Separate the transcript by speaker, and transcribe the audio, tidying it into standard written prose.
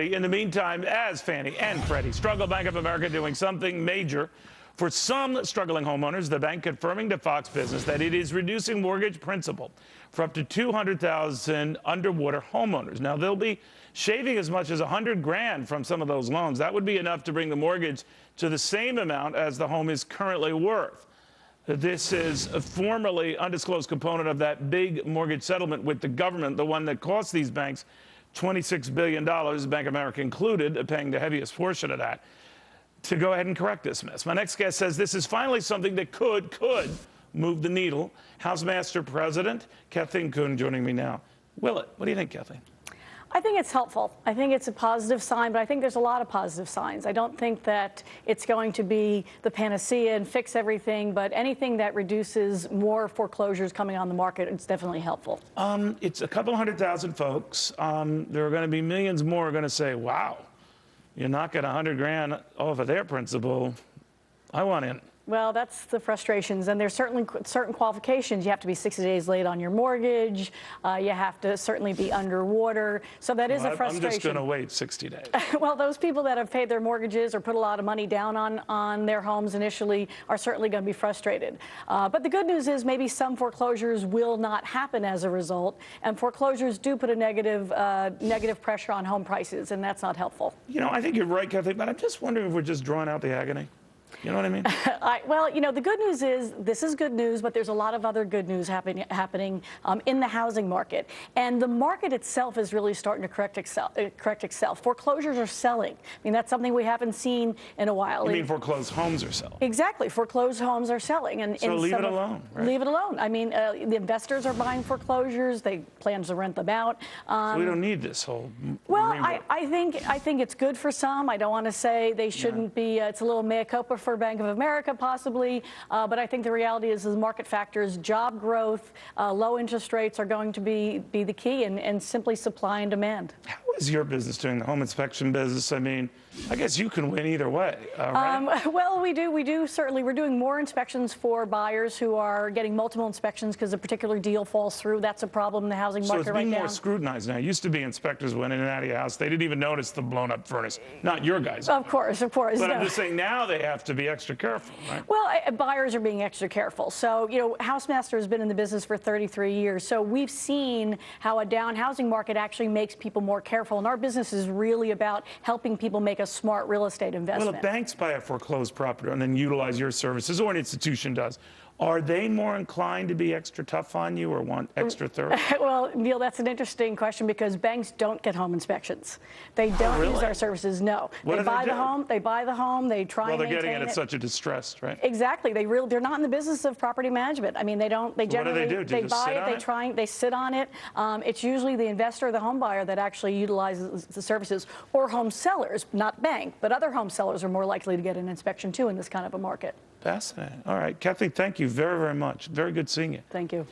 Speaker 1: In the meantime, as Fannie and Freddie struggle, Bank of America doing something major for some struggling homeowners. The bank confirming to Fox Business that it is reducing mortgage principal for up to 200,000 underwater homeowners. Now, they'll be shaving as much as $100,000 from some of those loans. That would be enough to bring the mortgage to the same amount as the home is currently worth. This is a formerly undisclosed component of that big mortgage settlement with the government, the one that cost these banks $26 billion, Bank of America included, paying the heaviest portion of that, to go ahead and correct this mess. My next guest says this is finally something that could move the needle. HouseMaster's president, Kathleen Kuhn, joining me now. Will it? What do you think, Kathleen?
Speaker 2: I think it's helpful. I think it's a positive sign, but I think there's a lot of positive signs. I don't think that it's going to be the panacea and fix everything, but anything that reduces more foreclosures coming on the market, it's definitely helpful.
Speaker 1: It's a couple 100,000 folks. There are going to be millions more going to say, wow, you're knocking $100,000 off of their principal. I want in.
Speaker 2: Well, that's the frustrations, and there's certainly certain qualifications. You have to be 60 days late on your mortgage. You have to certainly be underwater. So that is a frustration.
Speaker 1: I'm just going to wait 60 days.
Speaker 2: Well, those people that have paid their mortgages or put a lot of money down on their homes initially are certainly going to be frustrated. But the good news is maybe some foreclosures will not happen as a result, and foreclosures do put a negative pressure on home prices, and that's not helpful.
Speaker 1: You know, I think you're right, Kathleen, but I'm just wondering if we're just drawing out the agony. You know what I mean?
Speaker 2: Well, you know, the good news is this is good news, but there's a lot of other good news happening in the housing market. And the market itself is really starting to correct itself. Foreclosures are selling. I mean, that's something we haven't seen in a while.
Speaker 1: You mean foreclosed homes are selling?
Speaker 2: Exactly. Foreclosed homes are selling. And
Speaker 1: so leave it alone, right?
Speaker 2: Leave it alone. I mean, the investors are buying foreclosures. They plan to rent them out.
Speaker 1: So we don't need this whole
Speaker 2: Well, I think it's good for some. I don't want to say they shouldn't be. It's a little mea culpa for Bank of America, possibly, but I think the reality is the market factors, job growth, low interest rates are going to be the key, and simply supply and demand.
Speaker 1: How is your business doing, the home inspection business? I mean, I guess you can win either way, right?
Speaker 2: Well, we do certainly. We're doing more inspections for buyers who are getting multiple inspections because a particular deal falls through. That's a problem in the housing market right now.
Speaker 1: So it's being more scrutinized now. It used to be inspectors went in and out of your house. They didn't even notice the blown-up furnace. Not your guys.
Speaker 2: Of course. But
Speaker 1: no. I'm just saying now they have to be extra careful, right?
Speaker 2: Well, buyers are being extra careful. So, you know, HouseMaster has been in the business for 33 years. So we've seen how a down housing market actually makes people more careful. And our business is really about helping people make a smart real estate investment.
Speaker 1: Well, if banks buy a foreclosed property and then utilize your services, or an institution does, are they more inclined to be extra tough on you or want extra thorough?
Speaker 2: Well, Neil, that's an interesting question because banks don't get home inspections. They don't use our services, no. They buy the home, they try and maintain it.
Speaker 1: Well, they're getting it at such a distress, right?
Speaker 2: Exactly. They're not in the business of property management. I mean, they generally,
Speaker 1: what do?
Speaker 2: They buy it, they sit on it. It's usually the investor or the home buyer that actually utilizes the services, or home sellers, not bank, but other home sellers are more likely to get an inspection too in this kind of a market.
Speaker 1: Fascinating. All right, Kathleen, thank you very, very much. Very good seeing you.
Speaker 2: Thank you.